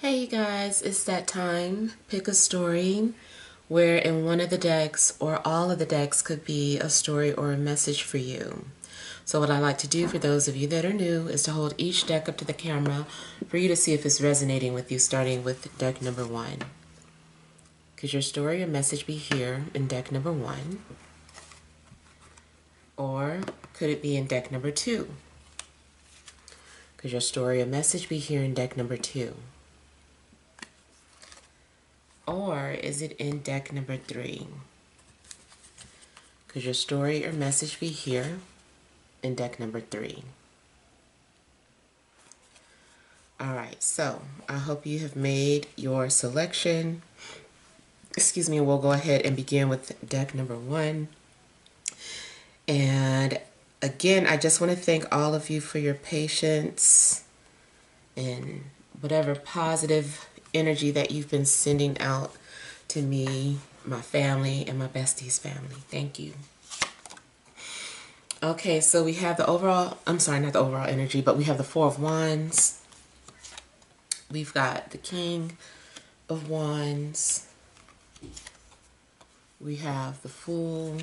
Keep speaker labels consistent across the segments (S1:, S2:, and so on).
S1: Hey you guys, it's that time. Pick a story where in one of the decks or all of the decks could be a story or a message for you. So what I like to do for those of you that are new is to hold each deck up to the camera for you to see if it's resonating with you, starting with deck number 1. Could your story or message be here in deck number 1? Or could it be in deck number 2? Could your story or message be here in deck number 2? Or is it in deck number 3? Could your story or message be here in deck number 3? Alright, so I hope you have made your selection. Excuse me, we'll go ahead and begin with deck number 1. And again, I just want to thank all of you for your patience and whatever positive energy that you've been sending out to me, my family, and my besties family. Thank you. Okay, so we have the overall, I'm sorry, not the overall energy, but we have the Four of Wands. We've got the King of Wands. We have the Fool.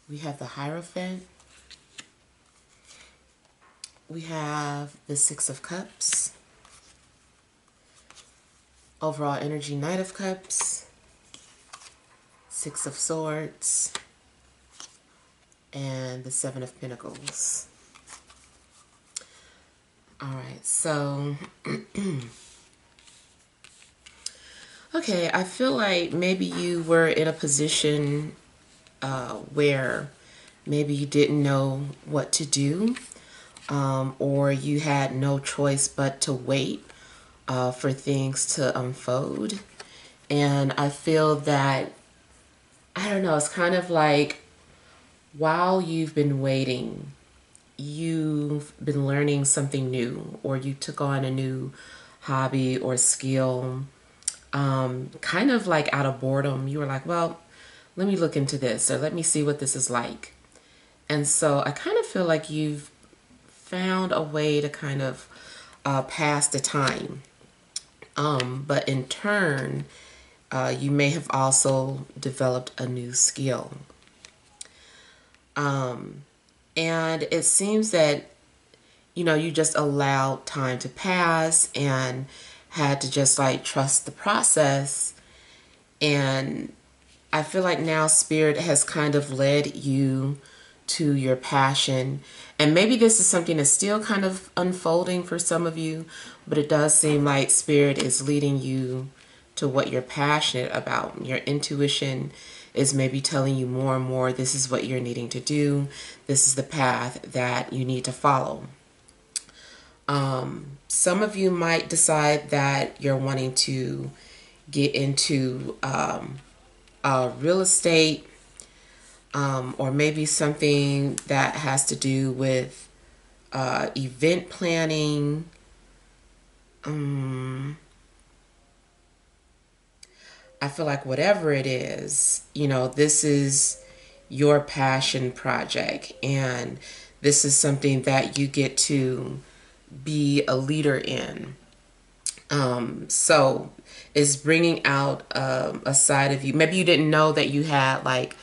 S1: We have the Hierophant. We have the Six of Cups. Overall energy, Knight of Cups, Six of Swords, and the Seven of Pentacles. Alright, so, okay, I feel like maybe you were in a position where maybe you didn't know what to do, or you had no choice but to wait for things to unfold. And I feel that, I don't know, it's kind of like while you've been waiting, you've been learning something new, or you took on a new hobby or skill, kind of like out of boredom. You were like, well, let me look into this, or let me see what this is like. And so I kind of feel like you've found a way to kind of pass the time. But in turn, you may have also developed a new skill. And it seems that, you know, you just allowed time to pass and had to just like trust the process. And I feel like now Spirit has kind of led you to your passion. And maybe this is something that's still kind of unfolding for some of you, but it does seem like Spirit is leading you to what you're passionate about. Your intuition is maybe telling you more and more, this is what you're needing to do. This is the path that you need to follow. Some of you might decide that you're wanting to get into real estate, or maybe something that has to do with event planning. I feel like whatever it is, you know, this is your passion project, and this is something that you get to be a leader in. So it's bringing out a side of you. Maybe you didn't know that you had like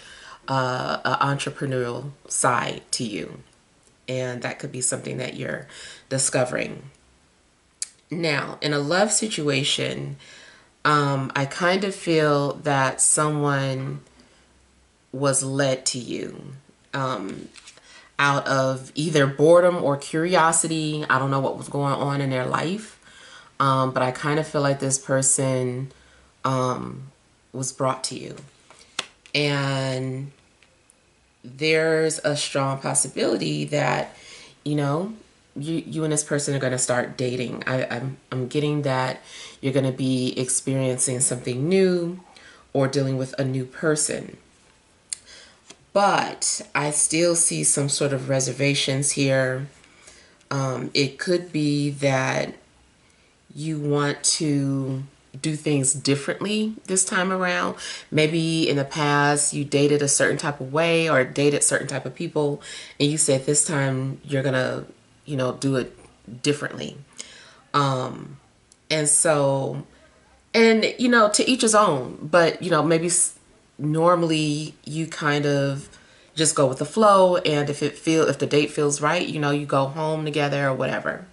S1: an entrepreneurial side to you, and that could be something that you're discovering. Now, in a love situation, I kind of feel that someone was led to you out of either boredom or curiosity. I don't know what was going on in their life, but I kind of feel like this person was brought to you. And there's a strong possibility that, you know, you and this person are going to start dating. I'm getting that you're going to be experiencing something new or dealing with a new person. But I still see some sort of reservations here. It could be that you want to do things differently this time around. Maybe in the past you dated a certain type of way or dated certain type of people, and you said this time you're gonna, you know, do it differently. And so, and you know, to each his own, but you know, maybe normally you kind of just go with the flow, and if the date feels right, you know, you go home together or whatever.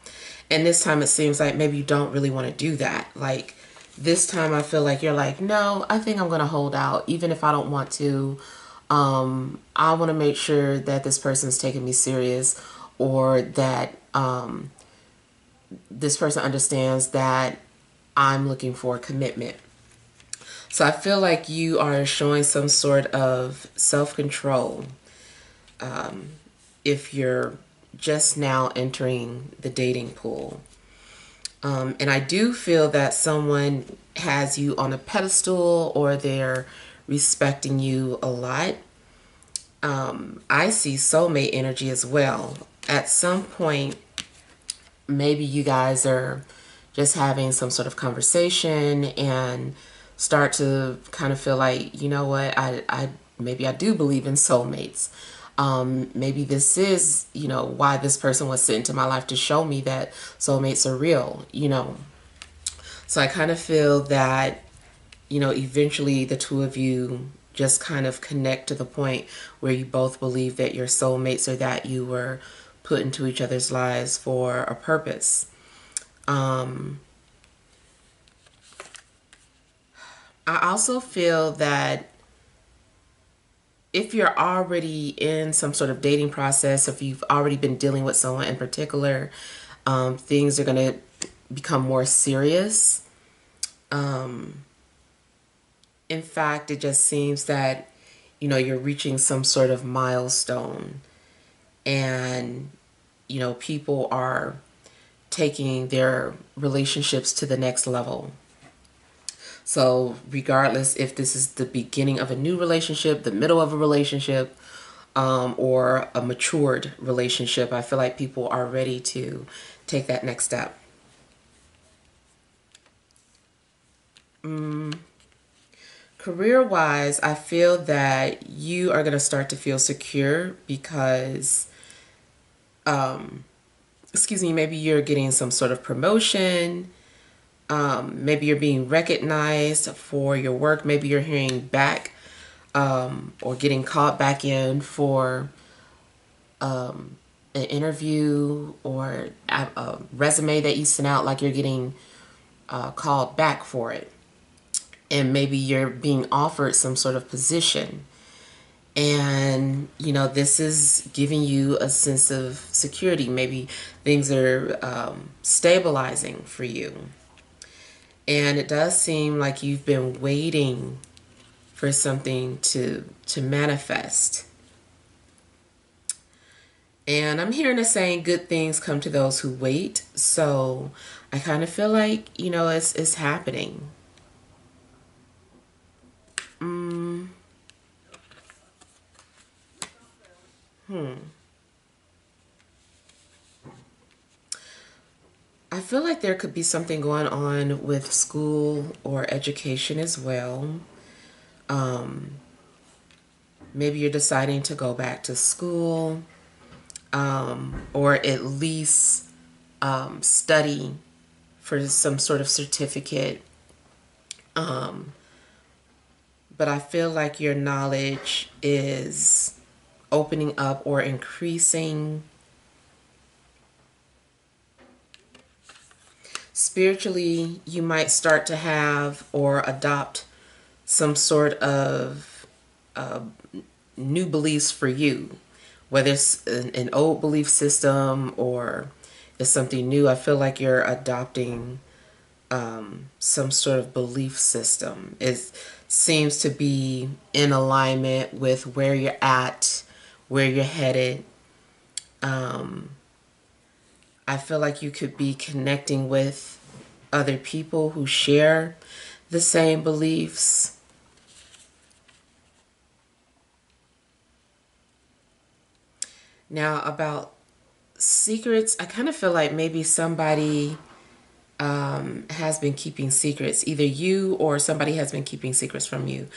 S1: And this time it seems like maybe you don't really want to do that. Like this time I feel like you're like, no, I think I'm going to hold out even if I don't want to. I want to make sure that this person's taking me serious, or that this person understands that I'm looking for commitment. So I feel like you are showing some sort of self-control if you're just now entering the dating pool. And I do feel that someone has you on a pedestal, or they're respecting you a lot. I see soulmate energy as well. At some point, maybe you guys are just having some sort of conversation and start to kind of feel like, you know what, maybe I do believe in soulmates. Maybe this is, you know, why this person was sent into my life, to show me that soulmates are real, you know. So I kind of feel that, you know, eventually the two of you just kind of connect to the point where you both believe that you're soulmates, or that you were put into each other's lives for a purpose. I also feel that if you're already in some sort of dating process, if you've already been dealing with someone in particular, things are going to become more serious. In fact, it just seems that, you know, you're reaching some sort of milestone, and, you know, people are taking their relationships to the next level. So regardless if this is the beginning of a new relationship, the middle of a relationship, or a matured relationship, I feel like people are ready to take that next step. Career-wise, I feel that you are going to start to feel secure because, excuse me, maybe you're getting some sort of promotion. Maybe you're being recognized for your work. Maybe you're hearing back, or getting called back in for an interview, or a resume that you sent out, like you're getting called back for it. And maybe you're being offered some sort of position. And, you know, this is giving you a sense of security. Maybe things are stabilizing for you. And it does seem like you've been waiting for something to manifest. And I'm hearing the saying, good things come to those who wait. So I kind of feel like, you know, it's happening. I feel like there could be something going on with school or education as well. Maybe you're deciding to go back to school, or at least study for some sort of certificate. But I feel like your knowledge is opening up or increasing. Spiritually, you might start to have or adopt some sort of new beliefs for you, whether it's an old belief system or it's something new. I feel like you're adopting some sort of belief system. It seems to be in alignment with where you're at, where you're headed. I feel like you could be connecting with other people who share the same beliefs. Now, about secrets, I kind of feel like maybe somebody has been keeping secrets. Either you or somebody has been keeping secrets from you.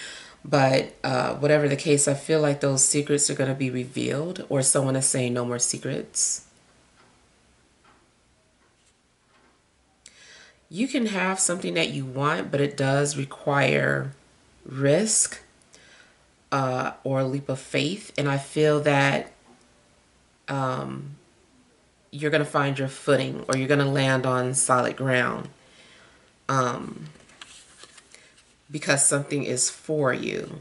S1: But whatever the case, I feel like those secrets are going to be revealed, or someone is saying no more secrets. You can have something that you want, but it does require risk or a leap of faith. And I feel that you're going to find your footing, or you're going to land on solid ground because something is for you.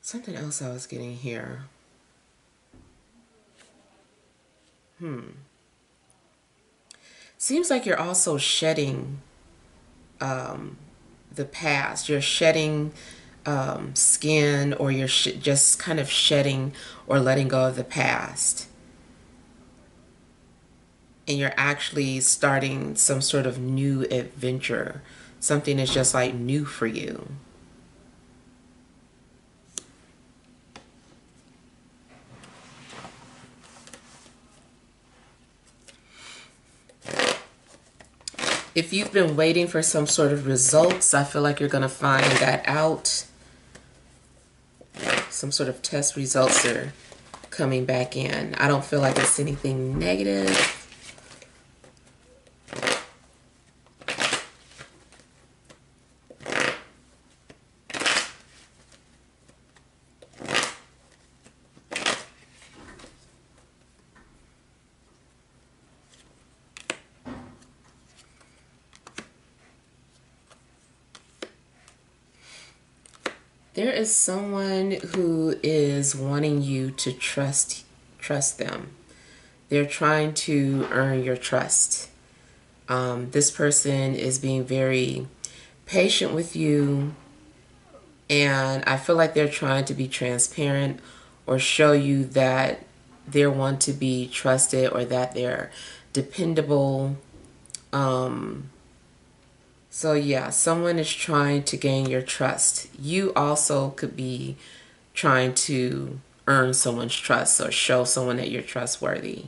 S1: Something else I was getting here. Seems like you're also shedding the past. You're shedding skin, or you're just kind of shedding or letting go of the past. And you're actually starting some sort of new adventure. Something that's just like new for you. If you've been waiting for some sort of results, I feel like you're going to find that out. Some sort of test results are coming back in. I don't feel like it's anything negative. There is someone who is wanting you to trust them. They're trying to earn your trust. This person is being very patient with you, and I feel like they're trying to be transparent or show you that they're one to be trusted, or that they're dependable. So yeah, someone is trying to gain your trust. You also could be trying to earn someone's trust or show someone that you're trustworthy.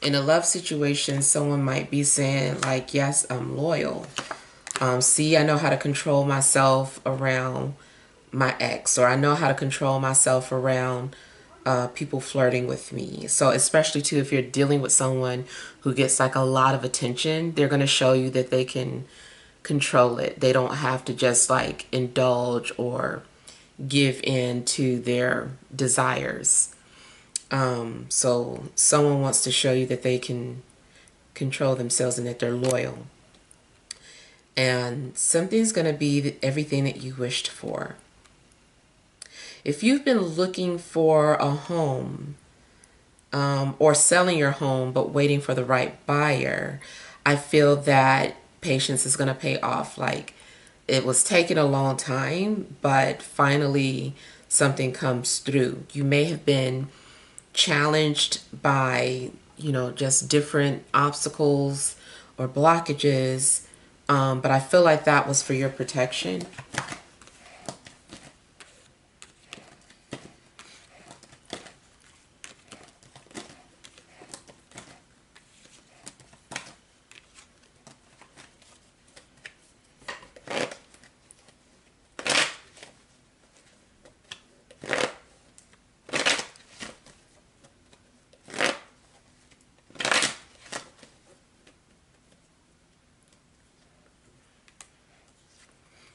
S1: In a love situation, someone might be saying like, yes, I'm loyal. See, I know how to control myself around my ex, or I know how to control myself around people flirting with me. So especially too, if you're dealing with someone who gets like a lot of attention, they're going to show you that they can control it. They don't have to just like indulge or give in to their desires. So someone wants to show you that they can control themselves and that they're loyal. And something's going to be everything that you wished for. If you've been looking for a home, or selling your home but waiting for the right buyer, I feel that patience is going to pay off. Like, it was taking a long time, but finally something comes through. You may have been challenged by, just different obstacles or blockages, but I feel like that was for your protection.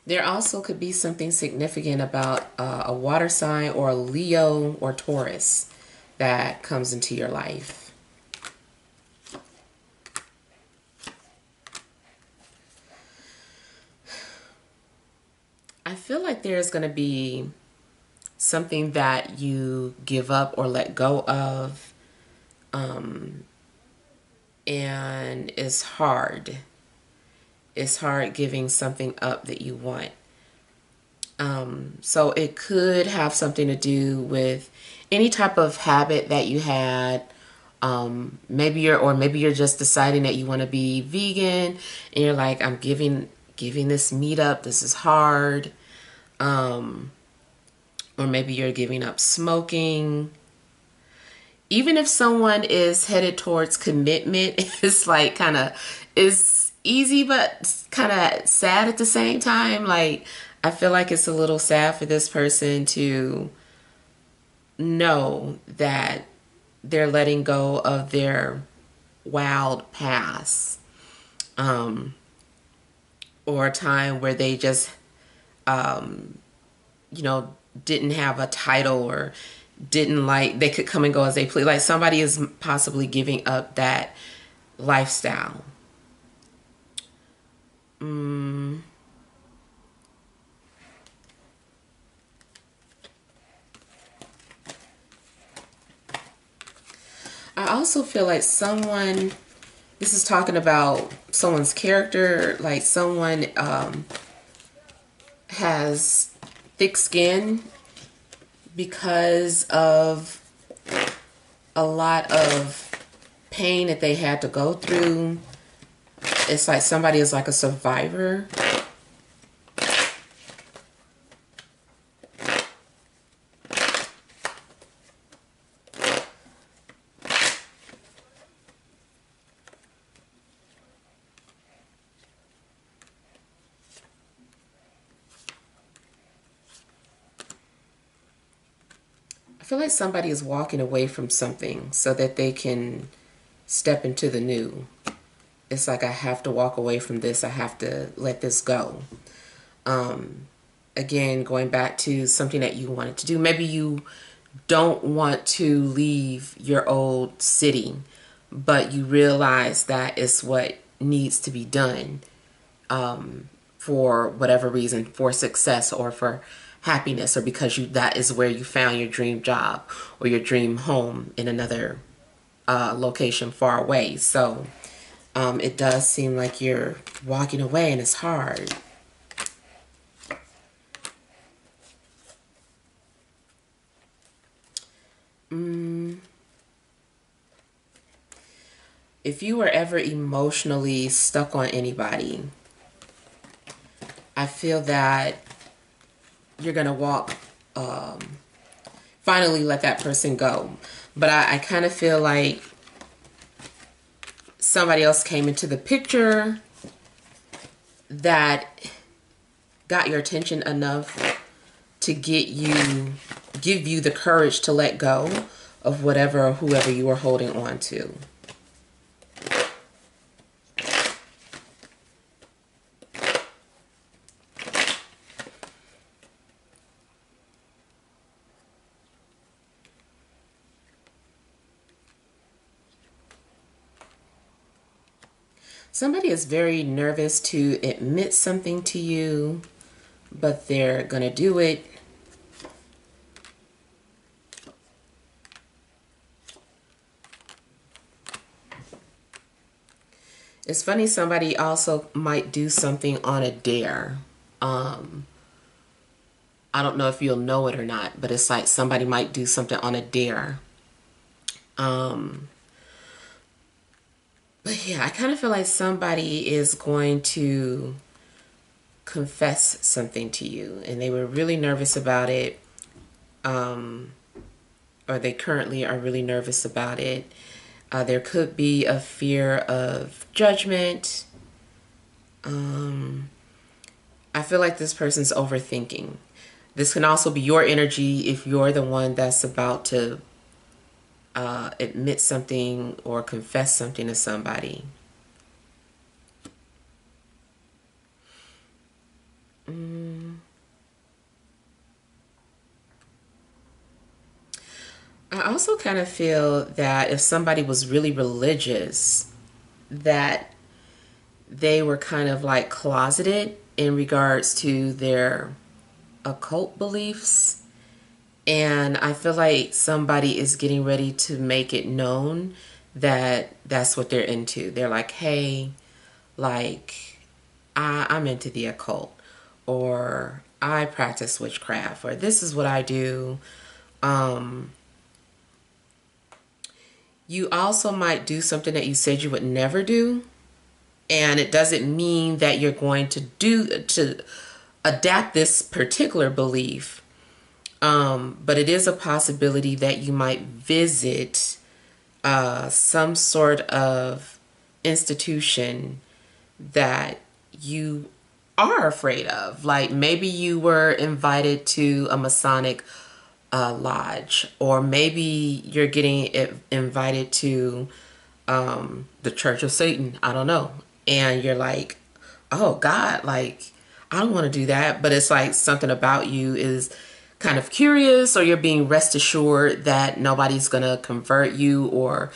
S1: There also could be something significant about a water sign, or a Leo or Taurus, that comes into your life. I feel like there's going to be something that you give up or let go of, and it's hard. It's hard giving something up that you want. So it could have something to do with any type of habit that you had. Maybe you're just deciding that you want to be vegan, and you're like, I'm giving this meat up. This is hard. Or maybe you're giving up smoking. Even if someone is headed towards commitment, it's like it's easy but kind of sad at the same time. Like, I feel like it's a little sad for this person to know that they're letting go of their wild past, or a time where they just, you know, didn't have a title, or didn't like, they could come and go as they please. Like somebody is possibly giving up that lifestyle. I also feel like someone, this is talking about someone's character, like someone has thick skin because of a lot of pain that they had to go through. It's like somebody is like a survivor. I feel like somebody is walking away from something so that they can step into the new. It's like, I have to walk away from this. I have to let this go. Again, going back to something that you wanted to do. Maybe you don't want to leave your old city, but you realize that it's what needs to be done, for whatever reason, for success or for happiness, or because that is where you found your dream job or your dream home in another location far away. So it does seem like you're walking away, and it's hard. If you were ever emotionally stuck on anybody, I feel that you're going to finally let that person go. But I kind of feel like somebody else came into the picture that got your attention enough to give you the courage to let go of whatever or whoever you were holding on to. Somebody is very nervous to admit something to you, but they're going to do it. It's funny, somebody also might do something on a dare. I don't know if you'll know it or not, but it's like somebody might do something on a dare. But yeah, I kind of feel like somebody is going to confess something to you, and they were really nervous about it, or they currently are really nervous about it. There could be a fear of judgment. I feel like this person's overthinking. This can also be your energy if you're the one that's about to admit something or confess something to somebody. I also kind of feel that if somebody was really religious, that they were kind of like closeted in regards to their occult beliefs. And I feel like somebody is getting ready to make it known that that's what they're into. They're like, hey, like, I'm into the occult, or I practice witchcraft, or this is what I do. You also might do something that you said you would never do. And it doesn't mean that you're going to adapt this particular belief. But it is a possibility that you might visit some sort of institution that you are afraid of. Like maybe you were invited to a Masonic lodge, or maybe you're getting invited to the Church of Satan. I don't know. And you're like, oh God, like, I don't want to do that. But it's like something about you is kind of curious, or you're being rest assured that nobody's going to convert you or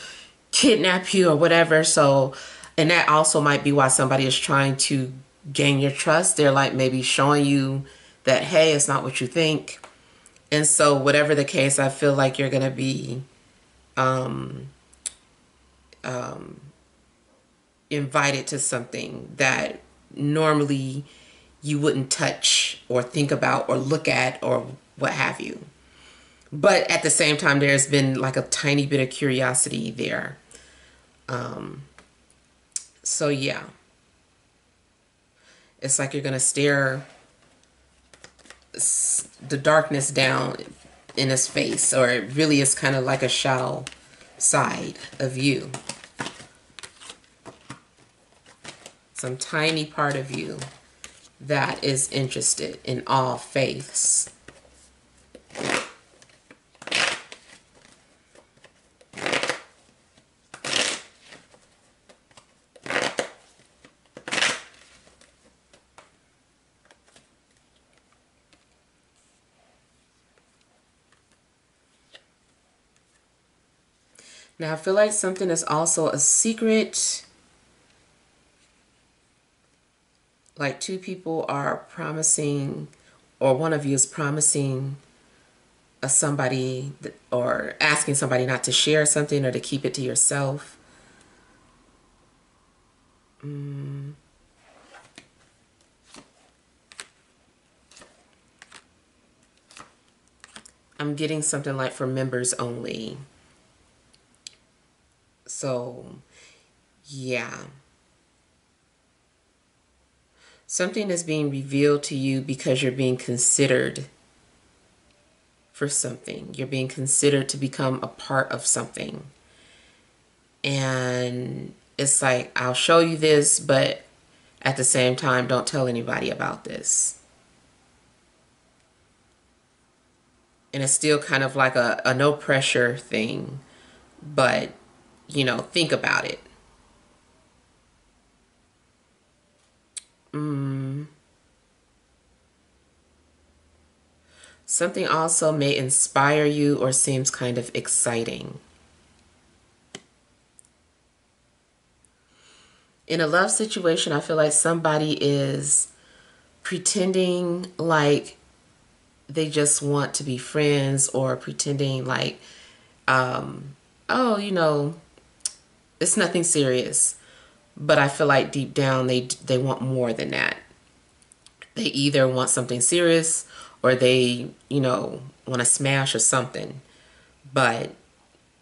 S1: kidnap you or whatever. So, and that also might be why somebody is trying to gain your trust. They're like maybe showing you that, hey, it's not what you think. And so whatever the case, I feel like you're going to be invited to something that normally you wouldn't touch or think about or look at or what have you. But at the same time, there's been like a tiny bit of curiosity there. So yeah, it's like you're going to stare the darkness down in his face, or it really is kind of like a shadow side of you. Some tiny part of you that is interested in all faiths. Now, I feel like something is also a secret. Like two people are promising, or one of you is promising somebody, or asking somebody not to share something or to keep it to yourself. I'm getting something like for members only. So, yeah. Something is being revealed to you because you're being considered for something. You're being considered to become a part of something. And it's like, I'll show you this, but at the same time, don't tell anybody about this. And it's still kind of like a no pressure thing, but, you know, think about it. Something also may inspire you or seems kind of exciting. In a love situation, I feel like somebody is pretending like they just want to be friends, or pretending like, oh, you know, it's nothing serious. But I feel like deep down they want more than that. They either want something serious, or they, you know, want to smash or something. But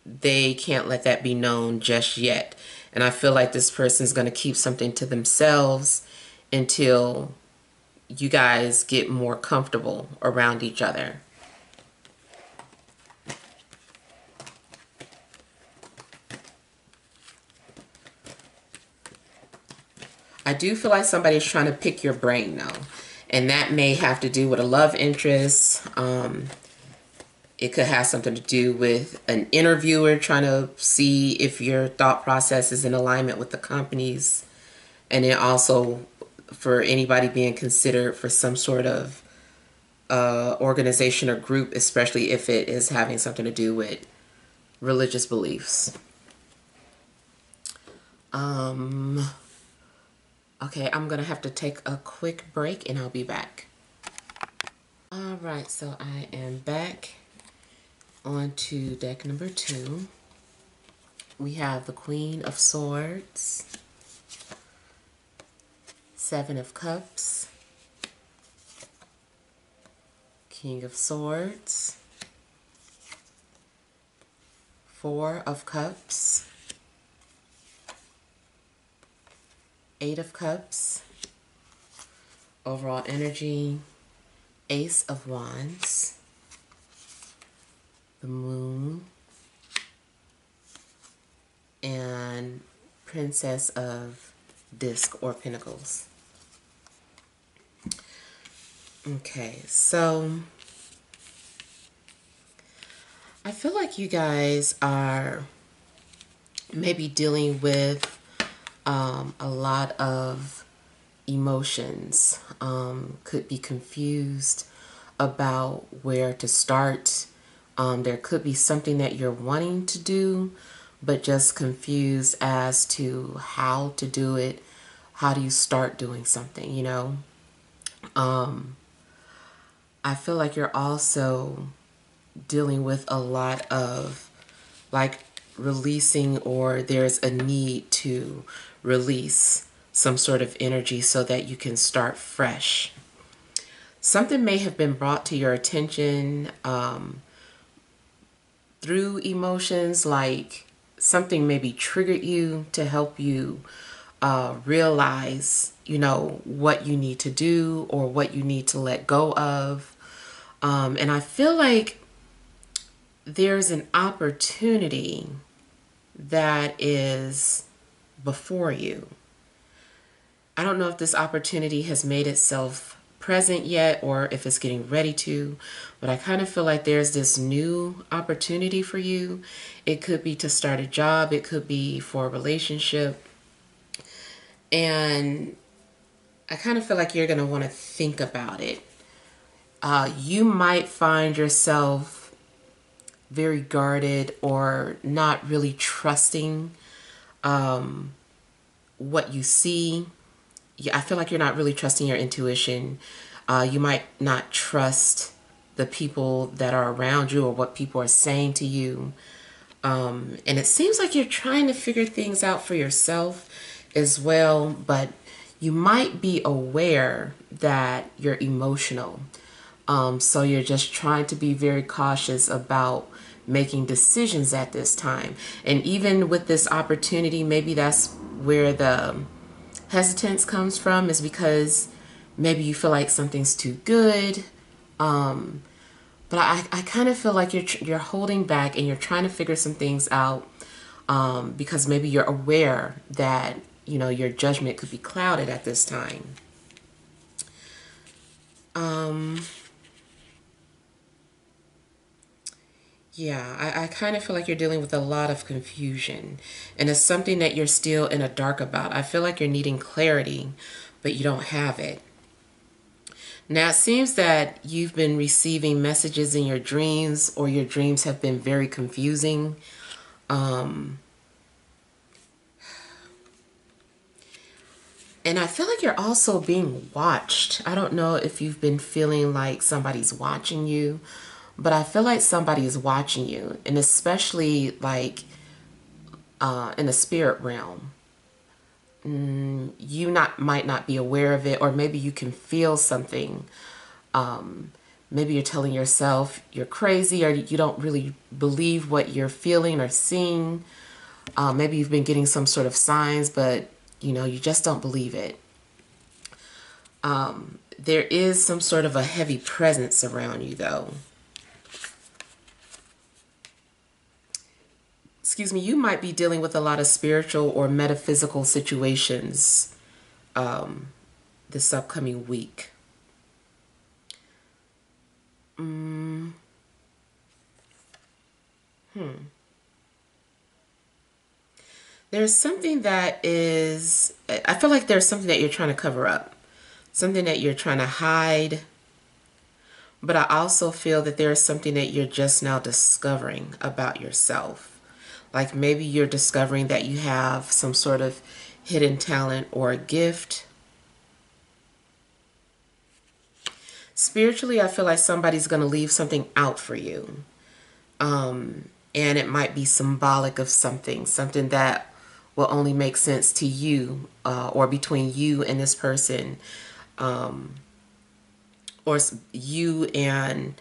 S1: they can't let that be known just yet. And I feel like this person's going to keep something to themselves until you guys get more comfortable around each other. I do feel like somebody's trying to pick your brain though. And that may have to do with a love interest. It could have something to do with an interviewer trying to see if your thought process is in alignment with the company's. And then also for anybody being considered for some sort of organization or group, especially if it is having something to do with religious beliefs. Okay, I'm gonna have to take a quick break and I'll be back. All right, so I am back on to deck number 2. We have the Queen of Swords, 7 of Cups, King of Swords, 4 of Cups, 8 of Cups, overall energy, Ace of Wands, the Moon, and Princess of Disc or Pentacles. Okay, so I feel like you guys are maybe dealing with a lot of emotions. Could be confused about where to start. There could be something that you're wanting to do, but just confused as to how to do it. How do you start doing something, you know? I feel like you're also dealing with a lot of like releasing, or there's a need to release some sort of energy so that you can start fresh. Something may have been brought to your attention through emotions, like something maybe triggered you to help you realize, you know, what you need to do or what you need to let go of. And I feel like there's an opportunity that is before you. I don't know if this opportunity has made itself present yet or if it's getting ready to, but I kind of feel like there's this new opportunity for you. It could be to start a job, it could be for a relationship, and I kind of feel like you're going to want to think about it. You might find yourself very guarded or not really trusting what you see. Yeah, I feel like you're not really trusting your intuition. You might not trust the people that are around you or what people are saying to you. And it seems like you're trying to figure things out for yourself as well, but you might be aware that you're emotional. So you're just trying to be very cautious about making decisions at this time. And even with this opportunity, maybe that's where the hesitance comes from, is because maybe you feel like something's too good. But I kind of feel like you're holding back and you're trying to figure some things out because maybe you're aware that, you know, your judgment could be clouded at this time. Yeah, I kind of feel like you're dealing with a lot of confusion, and it's something that you're still in a dark about. I feel like you're needing clarity, but you don't have it. Now, it seems that you've been receiving messages in your dreams, or your dreams have been very confusing. And I feel like you're also being watched. I don't know if you've been feeling like somebody's watching you, but I feel like somebody is watching you, and especially like in the spirit realm. You might not be aware of it, or maybe you can feel something. Maybe you're telling yourself you're crazy, or you don't really believe what you're feeling or seeing. Maybe you've been getting some sort of signs, but you know, you just don't believe it. There is some sort of a heavy presence around you, though. Excuse me, you might be dealing with a lot of spiritual or metaphysical situations this upcoming week. There's something that is, I feel like there's something that you're trying to cover up, something that you're trying to hide, but I also feel that there's something that you're just now discovering about yourself. Like maybe you're discovering that you have some sort of hidden talent or a gift. Spiritually, I feel like somebody's going to leave something out for you. And it might be symbolic of something that will only make sense to you, or between you and this person, or you and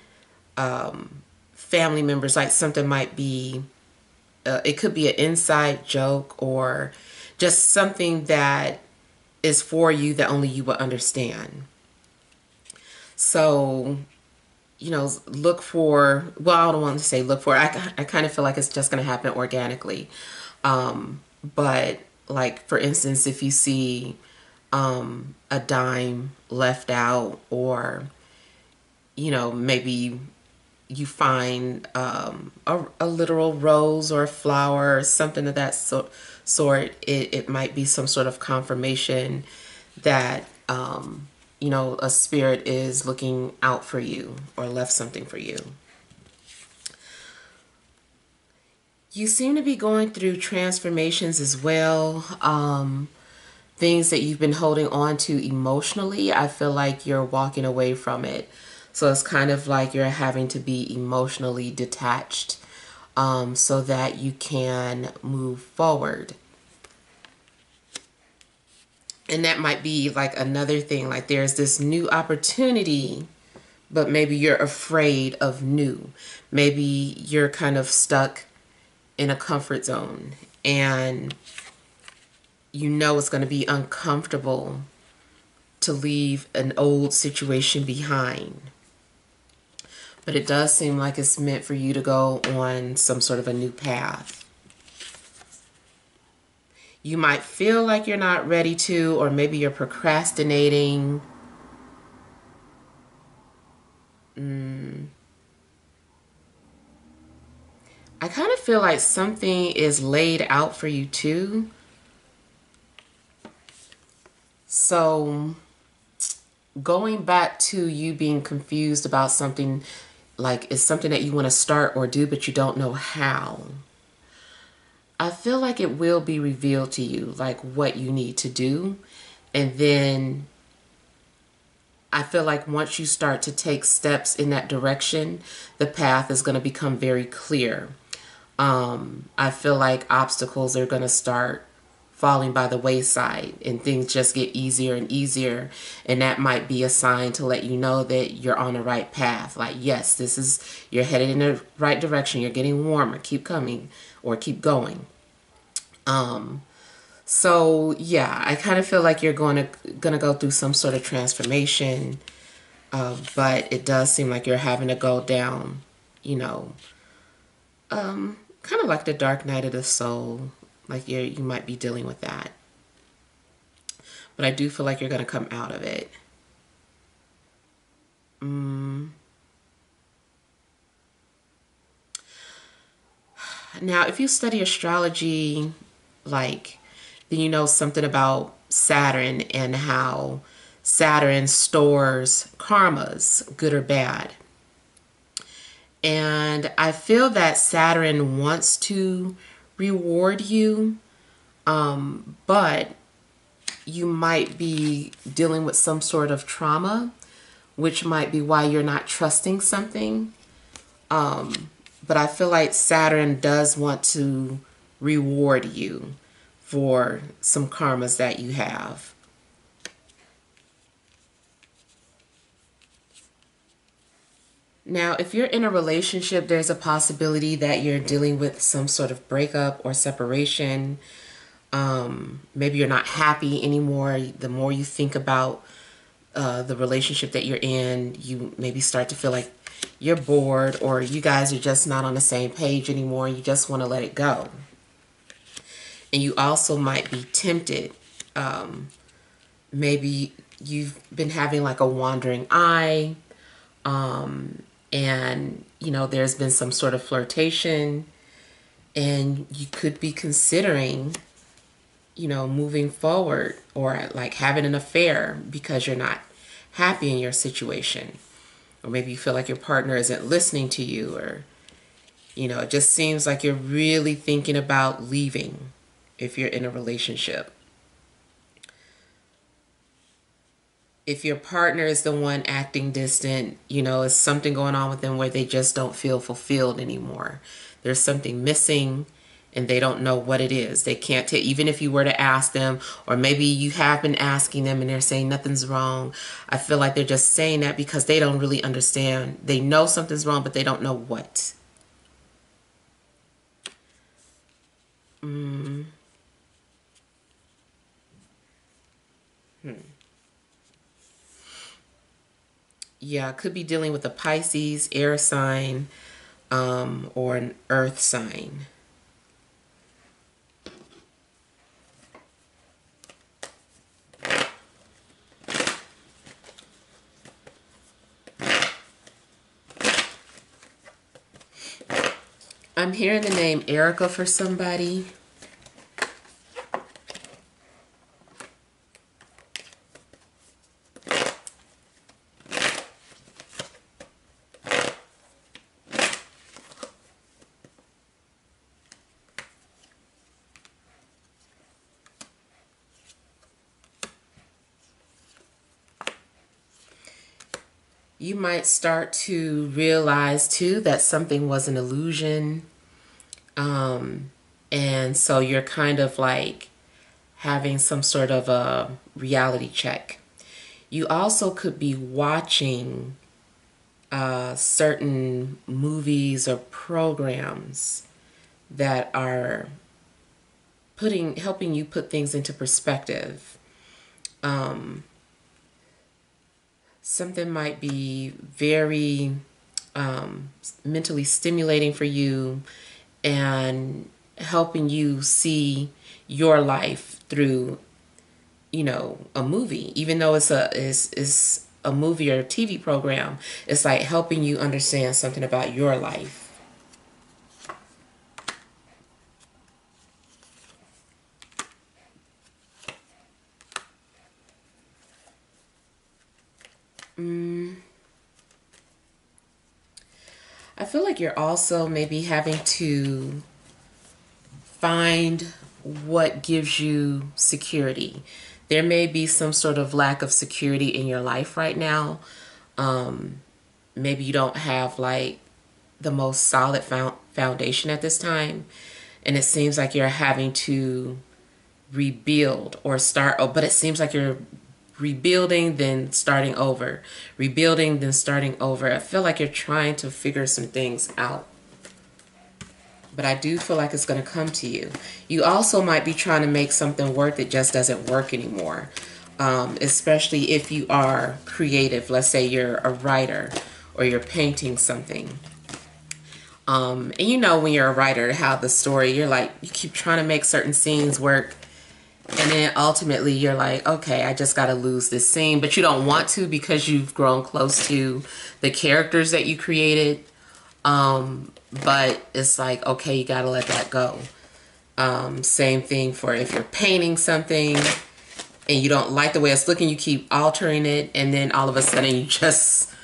S1: family members. Like something might be, it could be an inside joke, or just something that is for you that only you will understand. So, you know, look for, well, I don't want to say look for, I kind of feel like it's just going to happen organically. But like, for instance, if you see a dime left out, or, you know, maybe you find a literal rose or a flower or something of that sort. It might be some sort of confirmation that, you know, a spirit is looking out for you or left something for you. You seem to be going through transformations as well. Things that you've been holding on to emotionally, I feel like you're walking away from it. So it's kind of like you're having to be emotionally detached, so that you can move forward. And that might be like another thing, like there's this new opportunity, but maybe you're afraid of new. Maybe you're kind of stuck in a comfort zone and you know it's going to be uncomfortable to leave an old situation behind. But it does seem like it's meant for you to go on some sort of a new path. You might feel like you're not ready to, or maybe you're procrastinating. I kind of feel like something is laid out for you too. So going back to you being confused about something, like it's something that you want to start or do, but you don't know how. I feel like it will be revealed to you, like what you need to do. And then I feel like once you start to take steps in that direction, the path is going to become very clear. I feel like obstacles are going to start falling by the wayside and things just get easier and easier. And that might be a sign to let you know that you're on the right path. Like, yes, you're headed in the right direction. You're getting warmer. Keep coming or keep going. So yeah, I kind of feel like you're gonna go through some sort of transformation, but it does seem like you're having to go down, you know, kind of like the dark night of the soul. Like you might be dealing with that, but I do feel like you're gonna come out of it. Now, if you study astrology, like, then you know something about Saturn and how Saturn stores karmas, good or bad. And I feel that Saturn wants to reward you, but you might be dealing with some sort of trauma, which might be why you're not trusting something. But I feel like Saturn does want to reward you for some karmas that you have. Now, if you're in a relationship, there's a possibility that you're dealing with some sort of breakup or separation. Maybe you're not happy anymore. The more you think about the relationship that you're in, you maybe start to feel like you're bored, or you guys are just not on the same page anymore. You just want to let it go. And you also might be tempted. Maybe you've been having like a wandering eye, and you know there's been some sort of flirtation, and you could be considering, you know, moving forward or like having an affair because you're not happy in your situation. Or maybe you feel like your partner isn't listening to you, or, you know, it just seems like you're really thinking about leaving if you're in a relationship. If your partner is the one acting distant, you know, it's something going on with them where they just don't feel fulfilled anymore. There's something missing and they don't know what it is. They can't tell, even if you were to ask them, or maybe you have been asking them and they're saying nothing's wrong. I feel like they're just saying that because they don't really understand. They know something's wrong, but they don't know what. Yeah, I could be dealing with a Pisces, air sign, or an earth sign. I'm hearing the name Erica for somebody. You might start to realize too that something was an illusion. And so you're kind of like having some sort of a reality check. You also could be watching certain movies or programs that are helping you put things into perspective. Something might be very mentally stimulating for you and helping you see your life through, a movie. Even though it's a movie or a TV program, it's like helping you understand something about your life. I feel like you're also maybe having to find what gives you security. There may be some sort of lack of security in your life right now. Maybe you don't have like the most solid foundation at this time, and it seems like you're having to rebuild or start. Oh, but it seems like you're rebuilding, then starting over, rebuilding, then starting over. I feel like you're trying to figure some things out, but I do feel like it's going to come to you. You also might be trying to make something work that just doesn't work anymore, especially if you are creative. Let's say you're a writer or you're painting something. And you know when you're a writer how the story, you're like, you keep trying to make certain scenes work, and then ultimately you're like, okay, I just got to lose this scene. But you don't want to because you've grown close to the characters that you created. But it's like, okay, you got to let that go. Same thing for if you're painting something and you don't like the way it's looking, you keep altering it. And then all of a sudden you just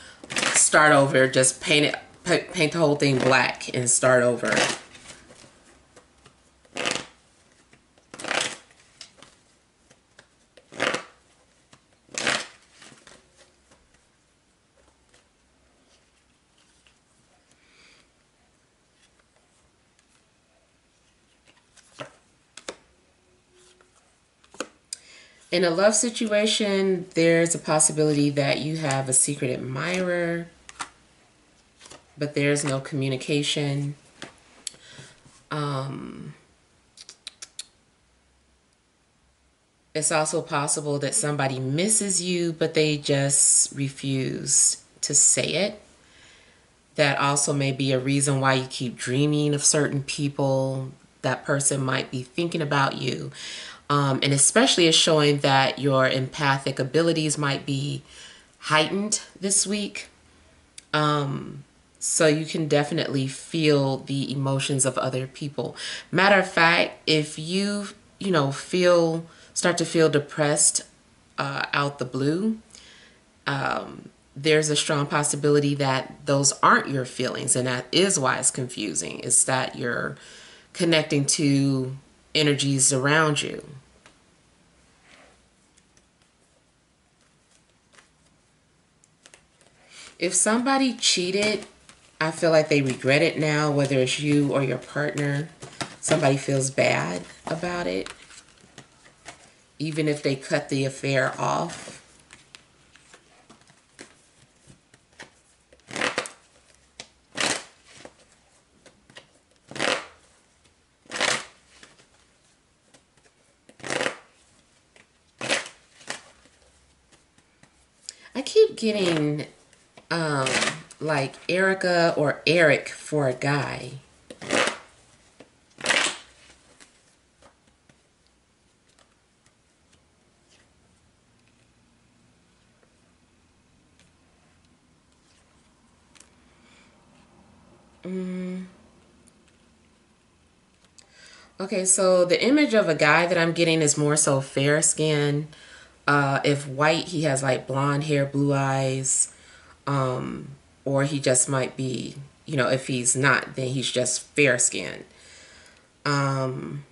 S1: start over, just paint the whole thing black and start over. In a love situation, there's a possibility that you have a secret admirer, but there's no communication. It's also possible that somebody misses you, but they just refuse to say it. That also may be a reason why you keep dreaming of certain people. That person might be thinking about you. And especially it's showing that your empathic abilities might be heightened this week. So you can definitely feel the emotions of other people. Matter of fact, if you, start to feel depressed out the blue, there's a strong possibility that those aren't your feelings, and that is why it's confusing. It's that you're connecting to energies around you. If somebody cheated, I feel like they regret it now, whether it's you or your partner. Somebody feels bad about it, even if they cut the affair off. I keep getting like Erica or Eric for a guy. Okay, so the image of a guy that I'm getting is more so fair skin. If white, he has like blonde hair, blue eyes, or he just might be, if he's not, then he's just fair skinned. Um,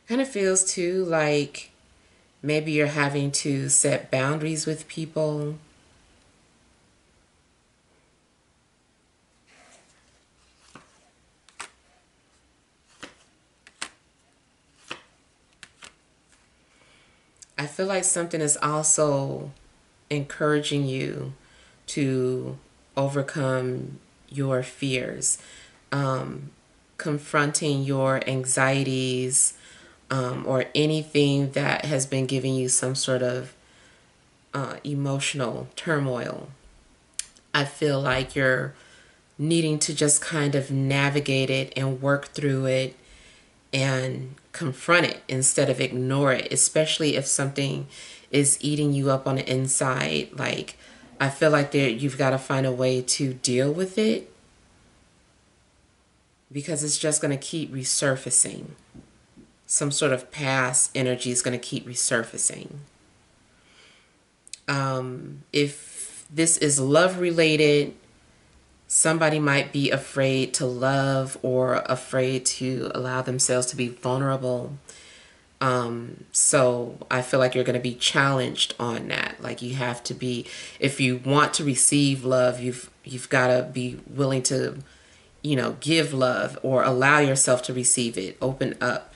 S1: Kind of feels too like maybe you're having to set boundaries with people. I feel like something is also encouraging you to overcome your fears, confronting your anxieties, or anything that has been giving you some sort of emotional turmoil. I feel like you're needing to just kind of navigate it and work through it and confront it instead of ignore it, especially if something is eating you up on the inside. Like, I feel like you've got to find a way to deal with it because it's just going to keep resurfacing. Some sort of past energy is going to keep resurfacing. If this is love related, somebody might be afraid to love or afraid to allow themselves to be vulnerable. So I feel like you're going to be challenged on that. Like, you have to be, if you want to receive love, you've got to be willing to, give love or allow yourself to receive it. Open up.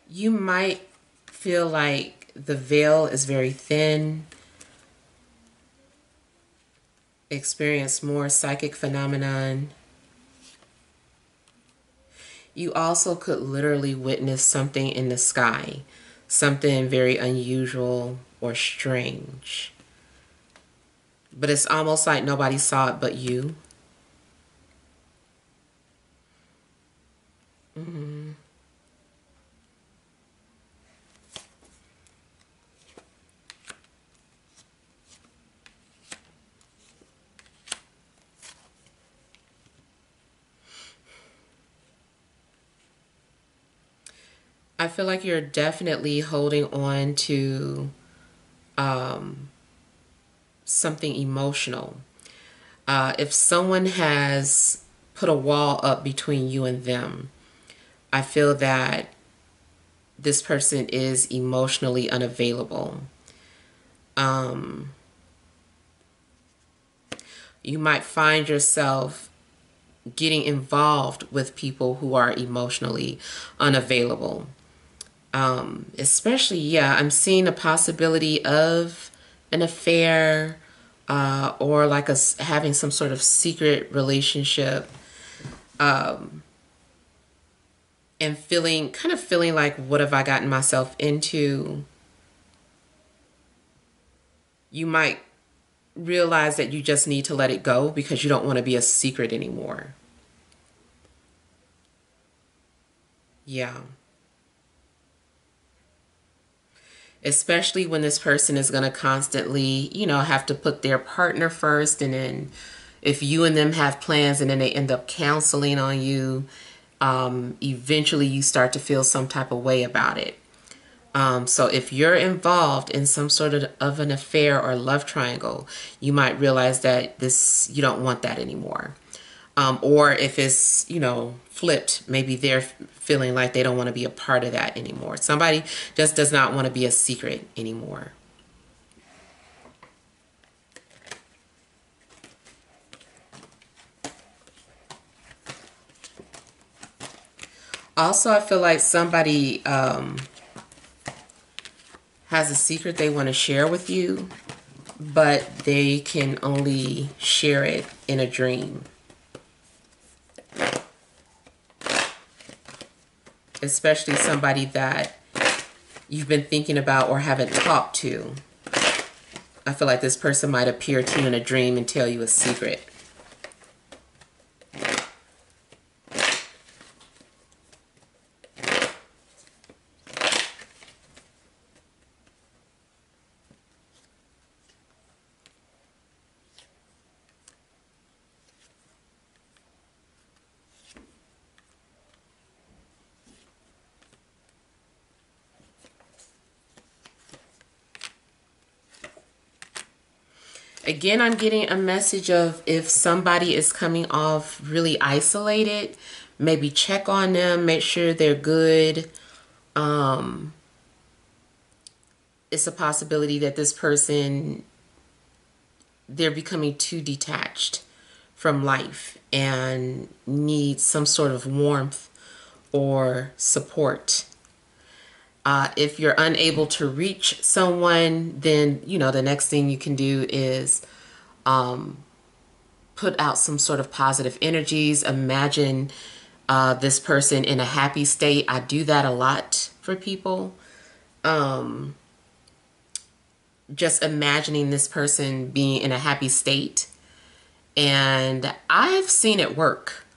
S1: You might feel like the veil is very thin, experience more psychic phenomenon. You also could literally witness something in the sky, something very unusual or strange. But it's almost like nobody saw it but you. Mm-hmm. I feel like you're definitely holding on to something emotional. If someone has put a wall up between you and them, I feel that this person is emotionally unavailable. Um, you might find yourself getting involved with people who are emotionally unavailable. Especially, yeah, I'm seeing a possibility of an affair, or like having some sort of secret relationship, and feeling like, what have I gotten myself into? You might realize that you just need to let it go because you don't want to be a secret anymore. Yeah. Especially when this person is going to constantly, have to put their partner first. And then if you and them have plans and then they end up counseling on you, eventually you start to feel some type of way about it. So if you're involved in some sort of an affair or love triangle, you might realize that you don't want that anymore. Or if it's, flipped, maybe they're feeling like they don't want to be a part of that anymore. Somebody just does not want to be a secret anymore. Also, I feel like somebody has a secret they want to share with you, but they can only share it in a dream. Especially somebody that you've been thinking about or haven't talked to. I feel like this person might appear to you in a dream and tell you a secret. Again, I'm getting a message of if somebody is coming off really isolated, maybe check on them, make sure they're good. It's a possibility that this person, they're becoming too detached from life and need some sort of warmth or support. If you're unable to reach someone, then, you know, the next thing you can do is put out some sort of positive energies. Imagine this person in a happy state. I do that a lot for people. Just imagining this person being in a happy state. And I've seen it work.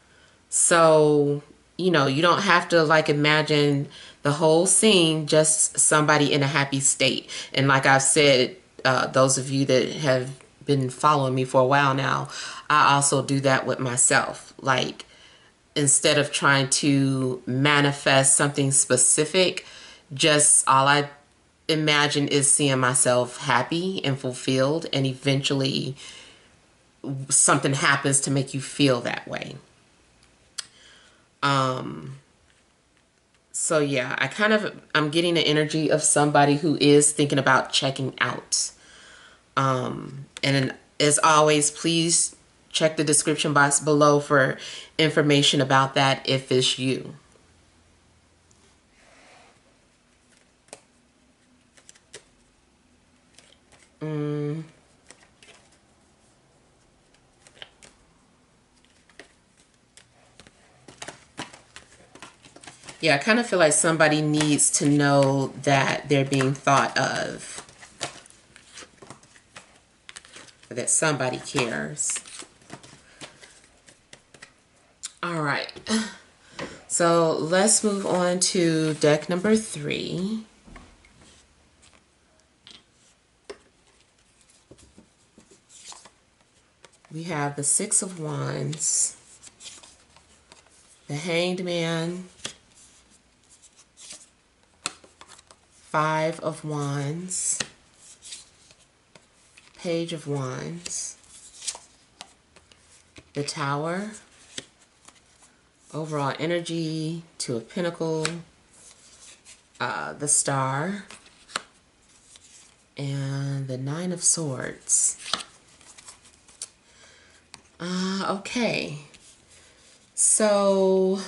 S1: So, you know, you don't have to like imagine the whole scene, just somebody in a happy state. And like I've said, those of you that have been following me for a while now, I also do that with myself. Like, instead of trying to manifest something specific, just all I imagine is seeing myself happy and fulfilled, and eventually something happens to make you feel that way. So yeah, I'm getting the energy of somebody who is thinking about checking out. And as always, please check the description box below for information about that if it's you. Yeah, I kind of feel like somebody needs to know that they're being thought of, that somebody cares. All right. So let's move on to deck number 3. We have the 6 of Wands, the Hanged Man, 5 of Wands, Page of Wands, the Tower, overall energy, 2 of Pentacles, the Star, and the 9 of Swords. Okay. So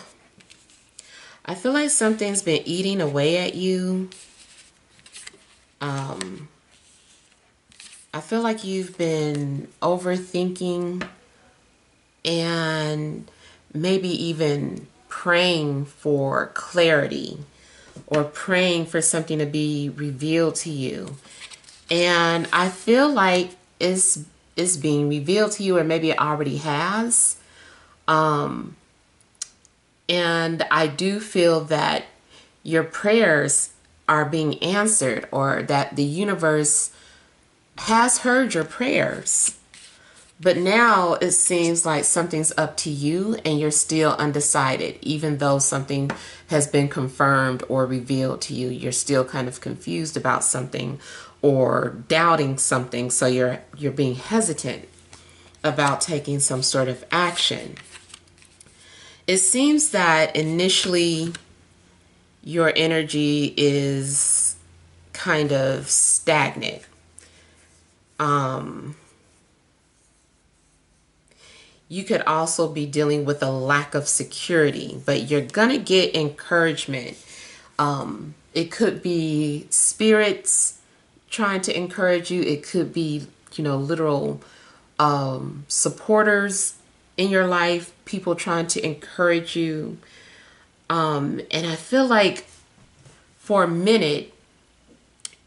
S1: I feel like something's been eating away at you. I feel like you've been overthinking and maybe even praying for clarity or praying for something to be revealed to you. And I feel like it's being revealed to you, or maybe it already has. And I do feel that your prayers are being answered, or that the universe has heard your prayers. But now it seems like something's up to you and you're still undecided. Even though something has been confirmed or revealed to you, you're still kind of confused about something or doubting something. So you're being hesitant about taking some sort of action. It seems that initially your energy is kind of stagnant. you could also be dealing with a lack of security, but you're gonna get encouragement. It could be spirits trying to encourage you. It could be, literal supporters in your life, people trying to encourage you. And I feel like for a minute,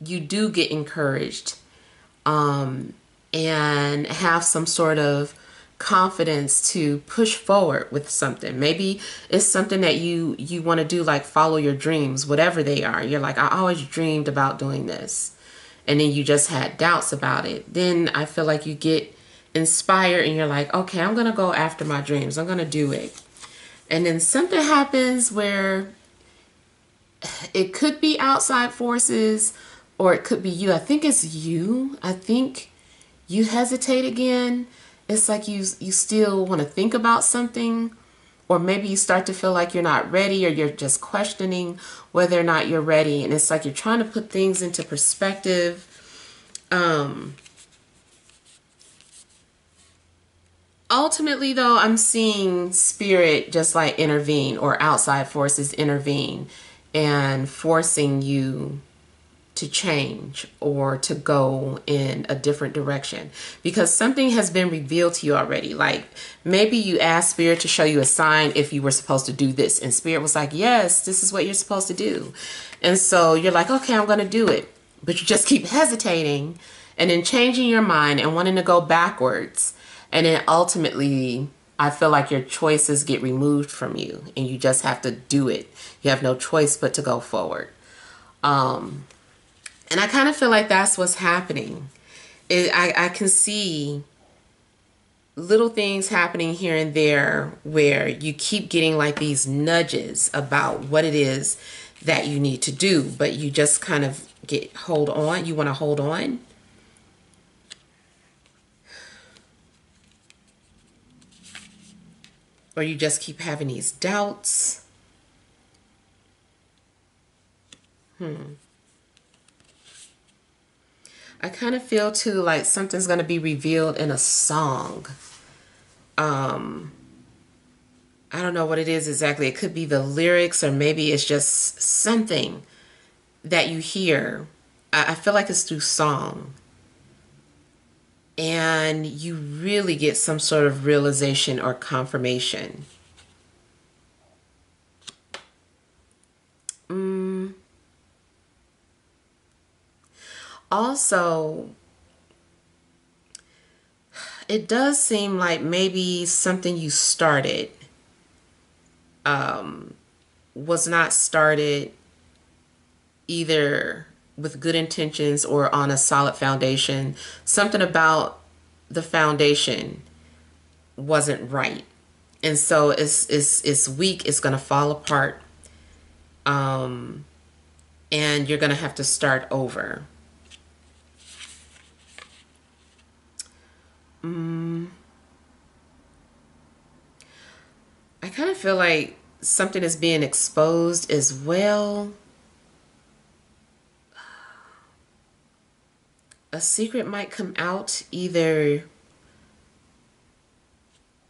S1: you do get encouraged and have some sort of confidence to push forward with something. Maybe it's something that you want to do, like follow your dreams, whatever they are. You're like, I always dreamed about doing this. And then you just had doubts about it. Then I feel like you get inspired and you're like, okay, I'm going to go after my dreams. I'm going to do it. And then something happens where it could be outside forces or it could be you. I think it's you. I think you hesitate again. It's like you still want to think about something, or maybe you start to feel like you're not ready, or you're just questioning whether or not you're ready. And it's like you're trying to put things into perspective. Ultimately, though, I'm seeing spirit just like intervene, or outside forces intervene and forcing you to change or to go in a different direction, because something has been revealed to you already. Like maybe you asked spirit to show you a sign if you were supposed to do this, and spirit was like, yes, this is what you're supposed to do. And so you're like, okay, I'm going to do it. But you just keep hesitating and then changing your mind and wanting to go backwards. And then ultimately, I feel like your choices get removed from you and you just have to do it. You have no choice but to go forward. And I kind of feel like that's what's happening. I can see little things happening here and there where you keep getting like these nudges about what it is that you need to do, but you just kind of hold on. You want to hold on. Or you just keep having these doubts. I kind of feel too like something's going to be revealed in a song. I don't know what it is exactly. It could be the lyrics, or maybe it's just something that you hear. I feel like it's through song. And you really get some sort of realization or confirmation. Also, it does seem like maybe something you started was not started either with good intentions or on a solid foundation. Something about the foundation wasn't right. And so it's weak, it's going to fall apart. And you're going to have to start over. I kind of feel like something is being exposed as well. A secret might come out, either,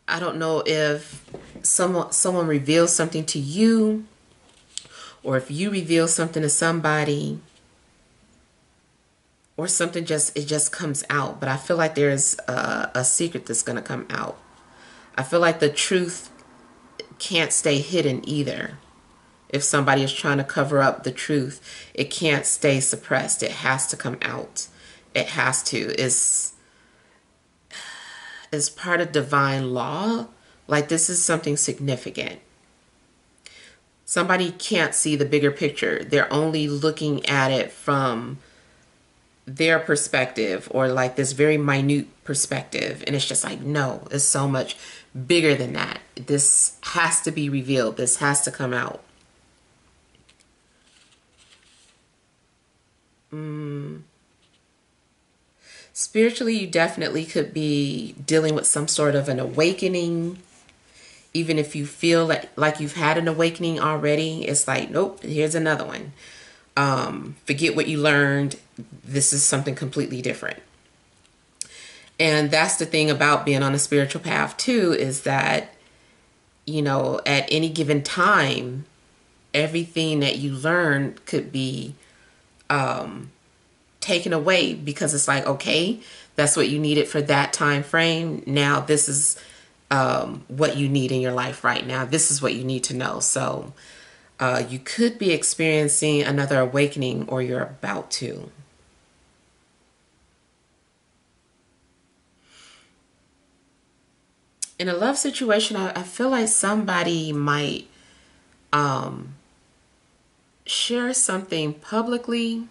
S1: I don't know if someone reveals something to you, or if you reveal something to somebody, or something just comes out. But I feel like there's a secret that's going to come out. I feel like the truth can't stay hidden either. If somebody is trying to cover up the truth, it can't stay suppressed. It has to come out. It has to. It's part of divine law. Like, this is something significant. Somebody can't see the bigger picture. They're only looking at it from their perspective, or like this very minute perspective. And it's just like, no, it's so much bigger than that. This has to be revealed. This has to come out. Spiritually, you definitely could be dealing with some sort of an awakening. Even if you feel like you've had an awakening already, it's like, nope, here's another one. Forget what you learned. This is something completely different. And that's the thing about being on a spiritual path too, is that, at any given time, everything that you learn could be taken away, because it's like, okay, that's what you needed for that time frame. Now this is what you need in your life right now. This is what you need to know. So you could be experiencing another awakening, or you're about to. In a love situation, I feel like somebody might share something publicly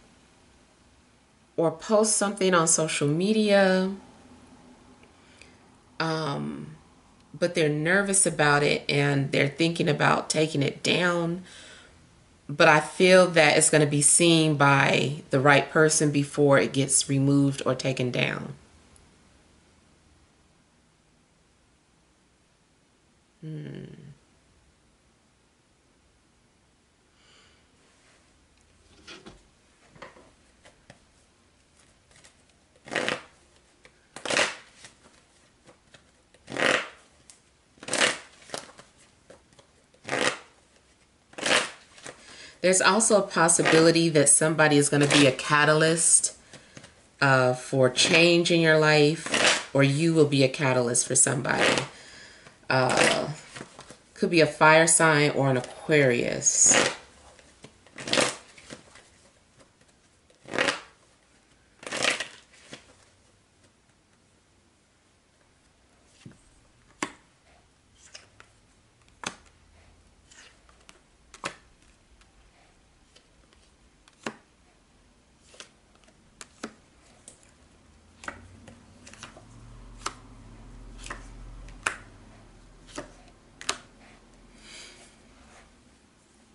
S1: or post something on social media, but they're nervous about it and they're thinking about taking it down. But I feel that it's going to be seen by the right person before it gets removed or taken down. There's also a possibility that somebody is going to be a catalyst for change in your life, or you will be a catalyst for somebody. Could be a fire sign or an Aquarius.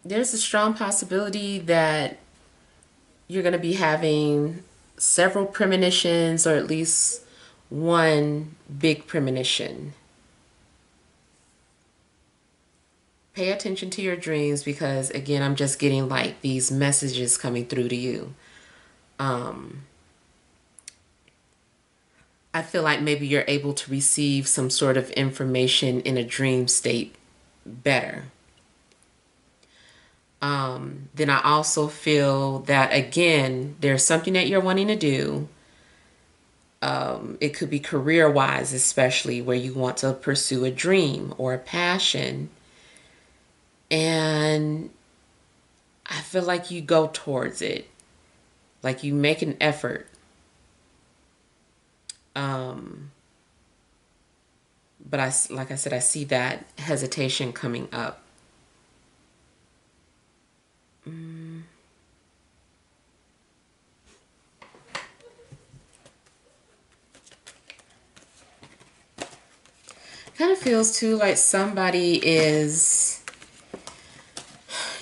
S1: There's a strong possibility that you're going to be having several premonitions, or at least one big premonition. Pay attention to your dreams, because again, I'm just getting like these messages coming through to you. I feel like maybe you're able to receive some sort of information in a dream state better. Then I also feel that, again, there's something that you're wanting to do. It could be career-wise, especially, where you want to pursue a dream or a passion. And I feel like you go towards it. Like you make an effort. But like I said, I see that hesitation coming up. Kind of feels too like somebody is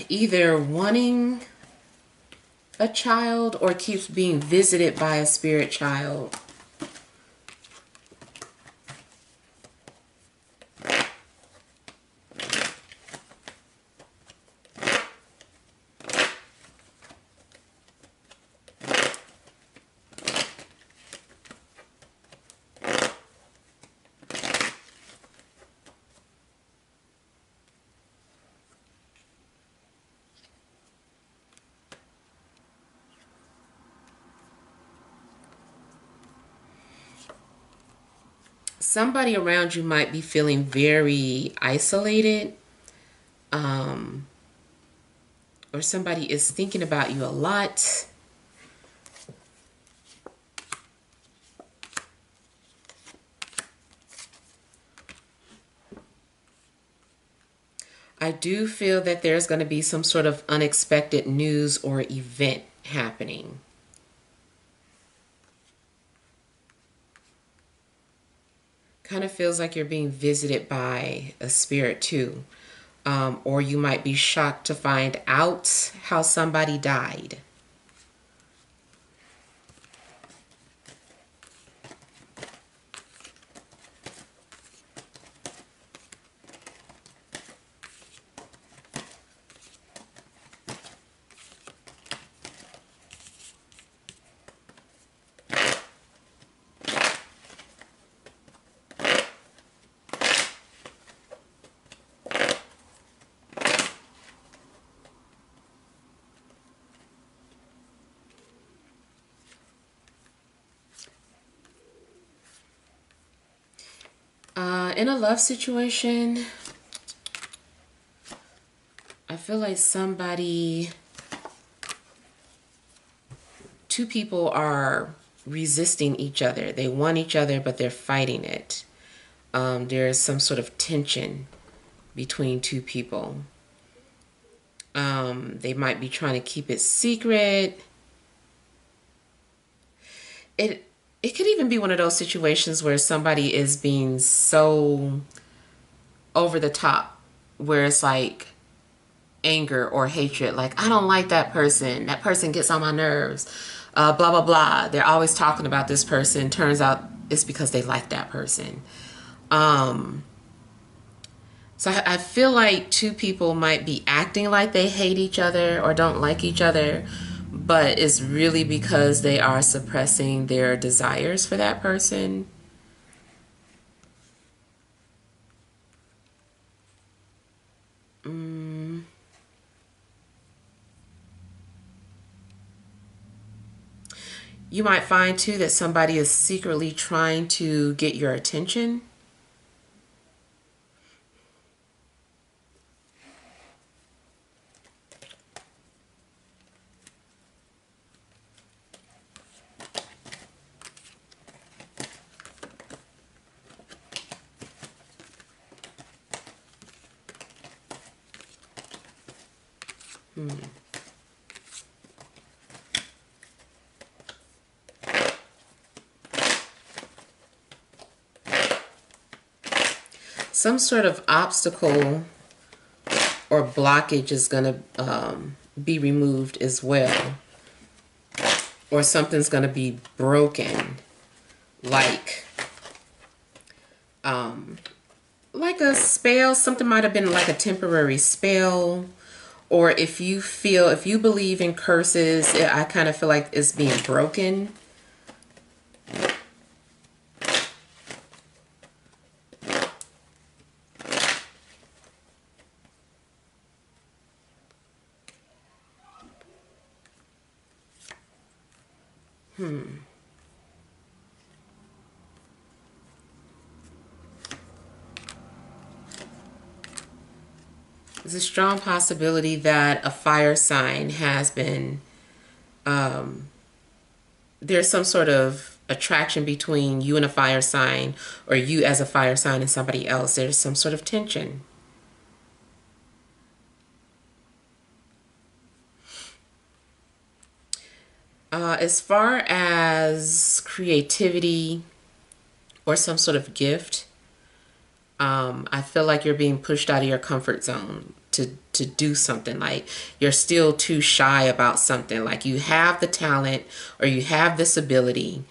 S1: either wanting a child or keeps being visited by a spirit child. Somebody around you might be feeling very isolated, or somebody is thinking about you a lot. I do feel that there's going to be some sort of unexpected news or event happening. Kind of feels like you're being visited by a spirit too. Or you might be shocked to find out how somebody died. In a love situation, I feel like two people are resisting each other. They want each other, but they're fighting it. There's some sort of tension between two people. They might be trying to keep it secret. It could even be one of those situations where somebody is being so over the top, where it's like anger or hatred. Like, I don't like that person. That person gets on my nerves. Blah, blah, blah. They're always talking about this person. Turns out it's because they like that person. So I feel like two people might be acting like they hate each other or don't like each other, but it's really because they are suppressing their desires for that person. You might find too that somebody is secretly trying to get your attention. Some sort of obstacle or blockage is going to be removed as well. Or something's going to be broken. Like a spell. Something might have been like a temporary spell. Or if you believe in curses, I kind of feel like it's being broken. There's a strong possibility that a fire sign has been, there's some sort of attraction between you and a fire sign, or you as a fire sign and somebody else. There's some sort of tension. As far as creativity or some sort of gift, I feel like you're being pushed out of your comfort zone to do something. Like you're still too shy about something. Like you have the talent or you have this ability,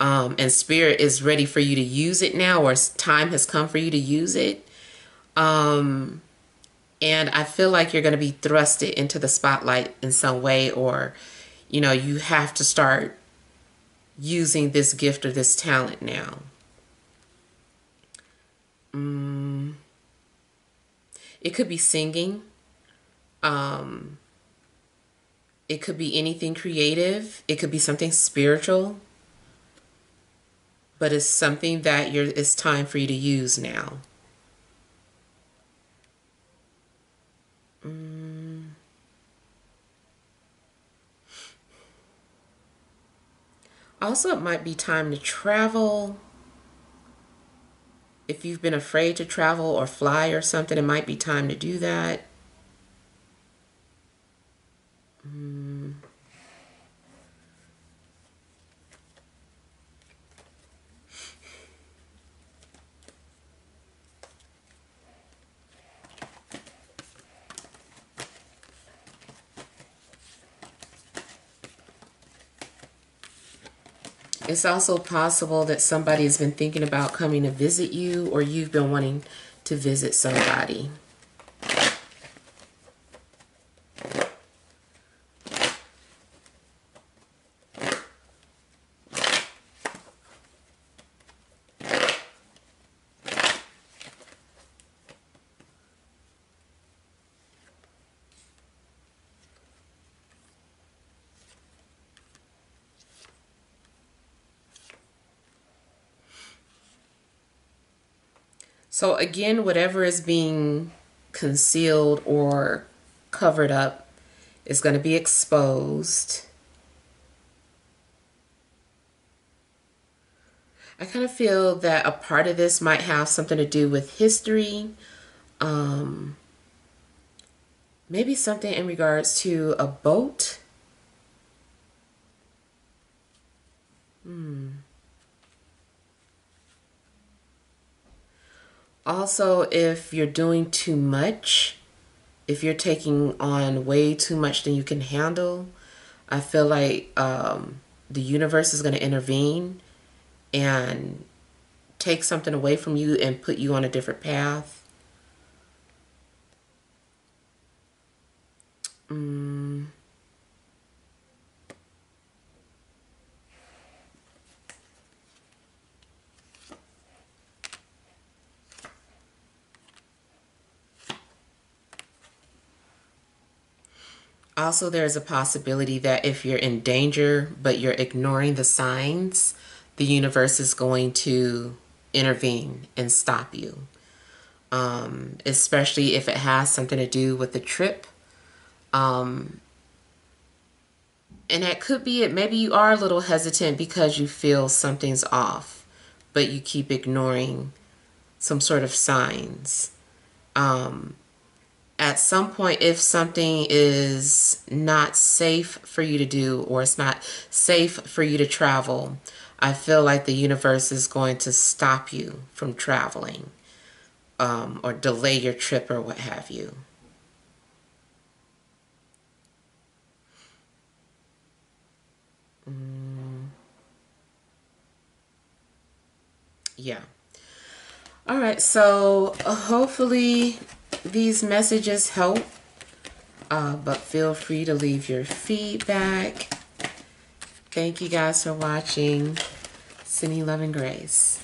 S1: and spirit is ready for you to use it now, or time has come for you to use it. And I feel like you're going to be thrusted into the spotlight in some way, or you have to start using this gift or this talent now. It could be singing. It could be anything creative. It could be something spiritual. But it's something that it's time for you to use now. Also, it might be time to travel. If you've been afraid to travel or fly or something, it might be time to do that. It's also possible that somebody has been thinking about coming to visit you, or you've been wanting to visit somebody. So again, whatever is being concealed or covered up is going to be exposed. I kind of feel that a part of this might have something to do with history. Maybe something in regards to a boat. Also, if you're doing too much, if you're taking on way too much than you can handle, I feel like the universe is going to intervene and take something away from you and put you on a different path. Also, there's a possibility that if you're in danger but you're ignoring the signs, the universe is going to intervene and stop you. Especially if it has something to do with the trip. And that could be it. Maybe you are a little hesitant because you feel something's off, but you keep ignoring some sort of signs. At some point, if something is not safe for you to do, or it's not safe for you to travel, I feel like the universe is going to stop you from traveling, or delay your trip or what have you. Yeah. All right. So hopefully these messages help. But feel free to leave your feedback. Thank you guys for watching. Sending love and grace.